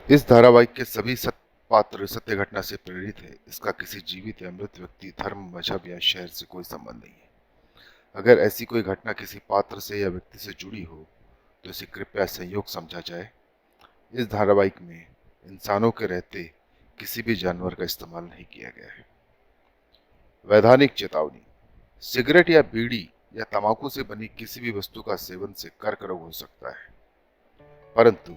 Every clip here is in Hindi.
इस धारावाहिक के सभी पात्र सत्य घटना से प्रेरित है। इसका किसी जीवित या मृत व्यक्ति, धर्म, मजहब या शहर से कोई संबंध नहीं है। अगर ऐसी कोई घटना किसी पात्र से या व्यक्ति से जुड़ी हो तो इसे कृपया संयोग समझा जाए। इस धारावाहिक में इंसानों के रहते किसी भी जानवर का इस्तेमाल नहीं किया गया है। वैधानिक चेतावनी: सिगरेट या बीड़ी या तंबाकू से बनी किसी भी वस्तु का सेवन से कर्क रोग हो सकता है, परंतु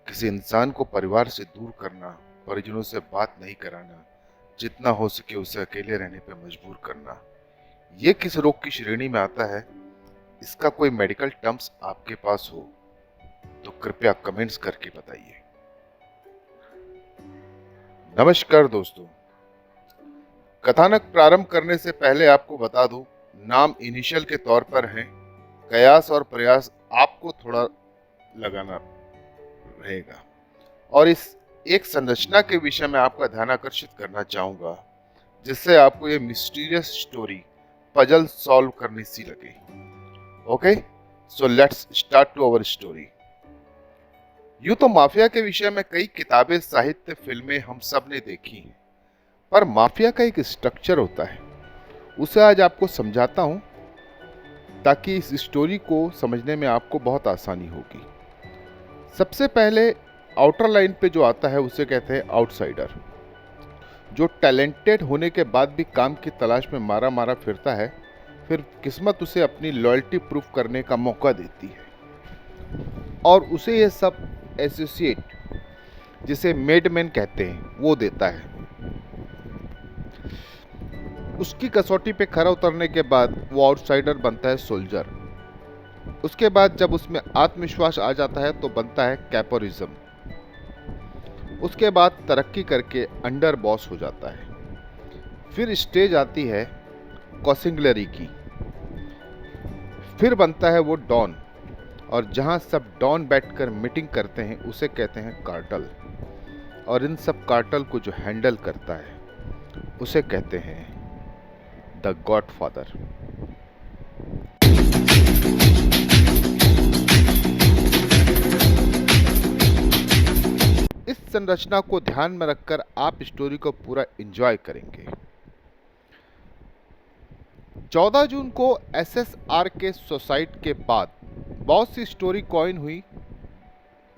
किसी इंसान को परिवार से दूर करना, परिजनों से बात नहीं कराना, जितना हो सके उसे अकेले रहने पर मजबूर करना, ये किस रोग की श्रेणी में आता है? इसका कोई मेडिकल टर्म्स आपके पास हो तो कृपया कमेंट्स करके बताइए। नमस्कार दोस्तों, कथानक प्रारंभ करने से पहले आपको बता दूं, नाम इनिशियल के तौर पर हैं। कयास और प्रयास आपको थोड़ा लगाना रहेगा और इस एक संरचना के विषय में आपका ध्यान आकर्षित करना चाहूंगा, जिससे आपको ये मिस्टीरियस स्टोरी पजल सॉल्व करनी सी लगे। Okay, so let's start to our story. यूं तो माफिया के विषय में कई किताबें, साहित्य, फिल्में हम सब ने देखी हैं, पर माफिया का एक स्ट्रक्चर होता है, उसे आज आपको समझाता हूं ताकि इस स्टोरी को समझने में आपको बहुत आसानी होगी। सबसे पहले आउटर लाइन पे जो आता है उसे कहते हैं आउटसाइडर, जो टैलेंटेड होने के बाद भी काम की तलाश में मारा मारा फिरता है। फिर किस्मत उसे अपनी लॉयल्टी प्रूफ करने का मौका देती है और उसे ये सब एसोसिएट, जिसे मेडमैन कहते हैं, वो देता है। उसकी कसौटी पे खरा उतरने के बाद वो आउटसाइडर बनता है सोल्जर। उसके बाद जब उसमें आत्मविश्वास आ जाता है तो बनता है कैपोरिज्म। उसके बाद तरक्की करके अंडर बॉस हो जाता है। फिर स्टेज आती है कॉसिंगलरी की। फिर बनता है वो डॉन, और जहां सब डॉन बैठकर मीटिंग करते हैं उसे कहते हैं कार्टल, और इन सब कार्टल को जो हैंडल करता है उसे कहते हैं द गॉडफादर। इस संरचना को ध्यान में रखकर आप स्टोरी को पूरा एंजॉय करेंगे। 14 जून को एसएसआर के सुसाइड के बाद बहुत सी स्टोरी कॉइन हुई।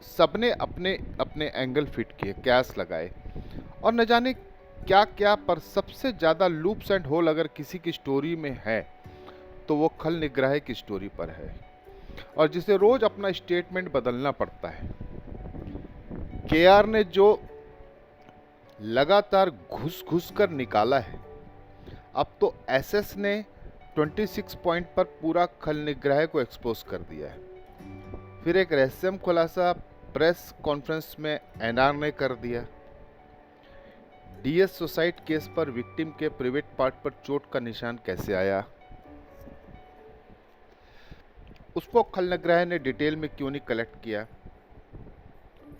सबने अपने अपने एंगल फिट किए, कैस लगाए और न जाने क्या क्या, पर सबसे ज़्यादा लूप्स एंड होल अगर किसी की स्टोरी में है तो वो खल निग्रह की स्टोरी पर है, और जिसे रोज अपना स्टेटमेंट बदलना पड़ता है। केआर ने जो लगातार घुस घुस कर निकाला है, अब तो एसएस ने 26 पॉइंट पर पूरा खल निग्रह को एक्सपोज कर दिया है। फिर एक रहस्यम खुलासा प्रेस कॉन्फ्रेंस में एनआर ने कर दिया। डीएस सुसाइड केस पर विक्टिम के प्राइवेट पार्ट पर चोट का निशान कैसे आया, उसको खलनग्राह ने डिटेल में क्यों नहीं कलेक्ट किया,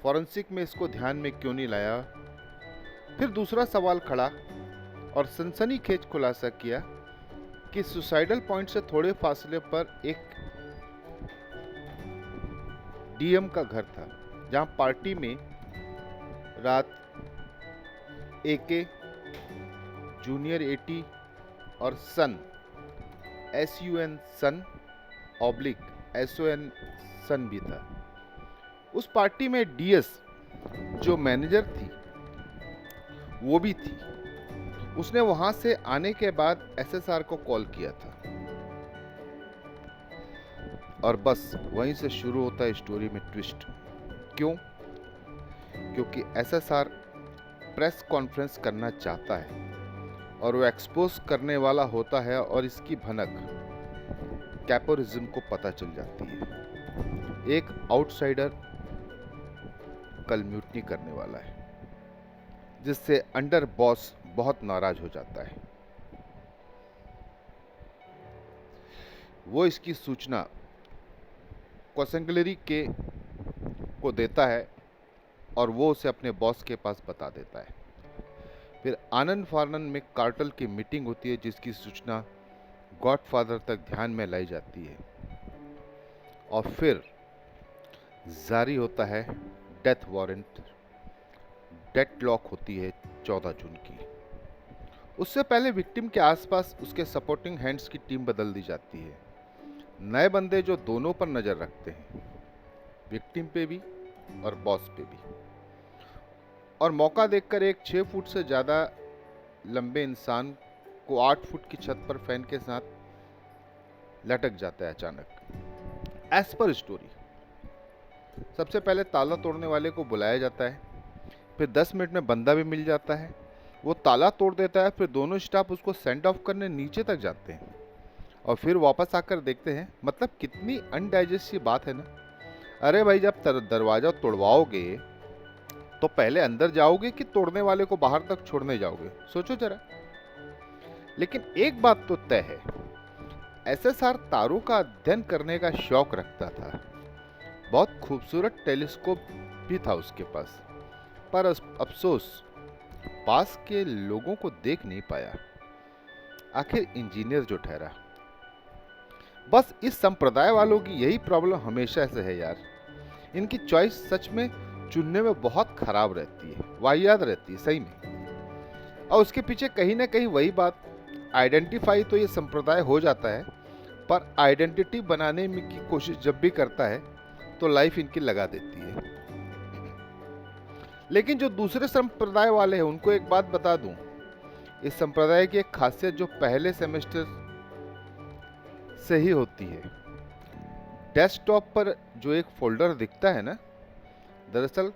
फॉरेंसिक में इसको ध्यान में क्यों नहीं लाया। फिर दूसरा सवाल खड़ा और सनसनीखेज खुलासा किया कि सुसाइडल पॉइंट से थोड़े फासले पर एक डीएम का घर था, जहां पार्टी में रात एके, जूनियर 80 और सन, SUN सन ऑब्लिक SON सन भी था। उस पार्टी में डीएस जो मैनेजर थी वो भी थी। उसने वहां से आने के बाद एसएसआर को कॉल किया था, और बस वहीं से शुरू होता है स्टोरी में ट्विस्ट। क्यों? क्योंकि एसएसआर प्रेस कॉन्फ्रेंस करना चाहता है और वो एक्सपोज करने वाला होता है, और इसकी भनक कैपोरिज्म को पता चल जाती है। एक आउटसाइडर कल म्यूटनी करने वाला है, जिससे अंडर बॉस बहुत नाराज हो जाता है। वो इसकी सूचना कोसेंगलरी के को देता है और वो उसे अपने बॉस के पास बता देता है। फिर आनंद फानन में कार्टल की मीटिंग होती है, जिसकी सूचना गॉडफादर तक ध्यान में लाई जाती है, और फिर जारी होता है डेथ वारंट डेडलॉक होती है 14 जून की। उससे पहले विक्टिम के आसपास उसके सपोर्टिंग हैंड्स की टीम बदल दी जाती है, नए बंदे जो दोनों पर नजर रखते हैं, विक्टिम पे भी और बॉस पे भी। और मौका देखकर एक 6 फुट से ज्यादा लंबे इंसान को 8 फुट की छत पर फैन के साथ लटक जाता है अचानक। एज पर स्टोरी, सबसे पहले ताला तोड़ने वाले को बुलाया जाता है, फिर 10 मिनट में बंदा भी मिल जाता है। वो ताला तोड़ देता है, फिर दोनों स्टाफ उसको सेंड ऑफ करने नीचे तक जाते हैं और फिर वापस आकर देखते हैं। मतलब कितनी अनडाइजेस्ट सी बात है ना। अरे भाई, जब दरवाजा तोड़वाओगे तो पहले अंदर जाओगे कि तोड़ने वाले को बाहर तक छोड़ने जाओगे? सोचो जरा। लेकिन एक बात तो तय है, एसएसआर तारों का अध्ययन करने का शौक रखता था। बहुत खूबसूरत टेलीस्कोप भी था उसके पास, पर अफसोस पास के लोगों को देख नहीं पाया। आखिर इंजीनियर जो ठहरा। बस इस संप्रदाय वालों की यही प्रॉब्लम हमेशा से है यार। इनकी चॉइस सच में चुनने में बहुत खराब रहती है, वाहियात रहती है सही में। और उसके पीछे कहीं ना कहीं वही बात, आइडेंटिफाई तो ये संप्रदाय हो जाता है, पर आइडेंटिटी बनाने की कोशिश जब भी करता है तो लाइफ इनकी लगा देती है। लेकिन जो दूसरे संप्रदाय वाले हैं उनको एक बात बता दूं, इस संप्रदाय की एक खासियत जो पहले सेमेस्टर से ही होती है। डेस्कटॉप पर जो एक फोल्डर दिखता है ना, दरअसल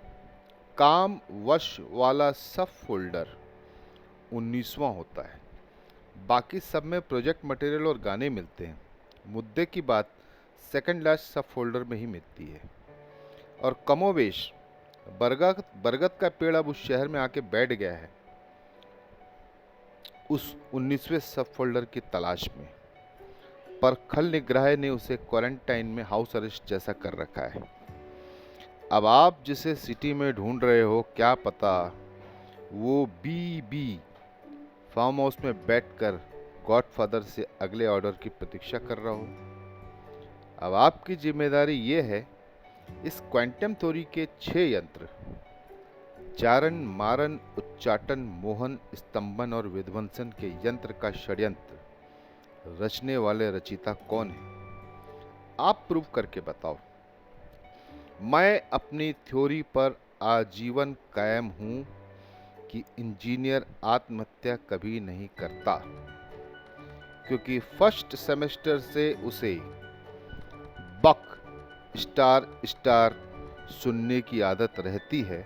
काम वश वाला सब फोल्डर 19वां होता है। बाकी सब में प्रोजेक्ट मटेरियल और गाने मिलते हैं। मुद्दे की बात सेकंड लास्ट सब फोल्डर में ही मिलती है। और कमोवेश बरगद का पेड़ अब उस शहर में आके बैठ गया है, उस 19वें सब फोल्डर की तलाश में। पर खल निग्रह ने उसे क्वारंटाइन में हाउस अरेस्ट जैसा कर रखा है। अब आप जिसे सिटी में ढूंढ रहे हो, क्या पता वो बी फार्म हाउस में बैठकर गॉडफादर से अगले ऑर्डर की प्रतीक्षा कर रहा हो। अब आपकी जिम्मेदारी ये है, इस क्वांटम थ्योरी के 6 यंत्र चारण, मारन, उच्चाटन, मोहन, स्तंभन और विध्वंसन के यंत्र का षड्यंत्र रचने वाले रचयिता कौन है? आप प्रूव करके बताओ। मैं अपनी थ्योरी पर आजीवन कायम हूं कि इंजीनियर आत्महत्या कभी नहीं करता, क्योंकि फर्स्ट सेमेस्टर से उसे बक स्टार स्टार सुनने की आदत रहती है।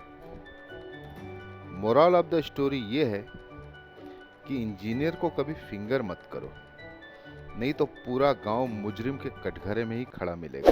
मोरल ऑफ द स्टोरी ये है कि इंजीनियर को कभी फिंगर मत करो, नहीं तो पूरा गांव मुजरिम के कटघरे में ही खड़ा मिलेगा।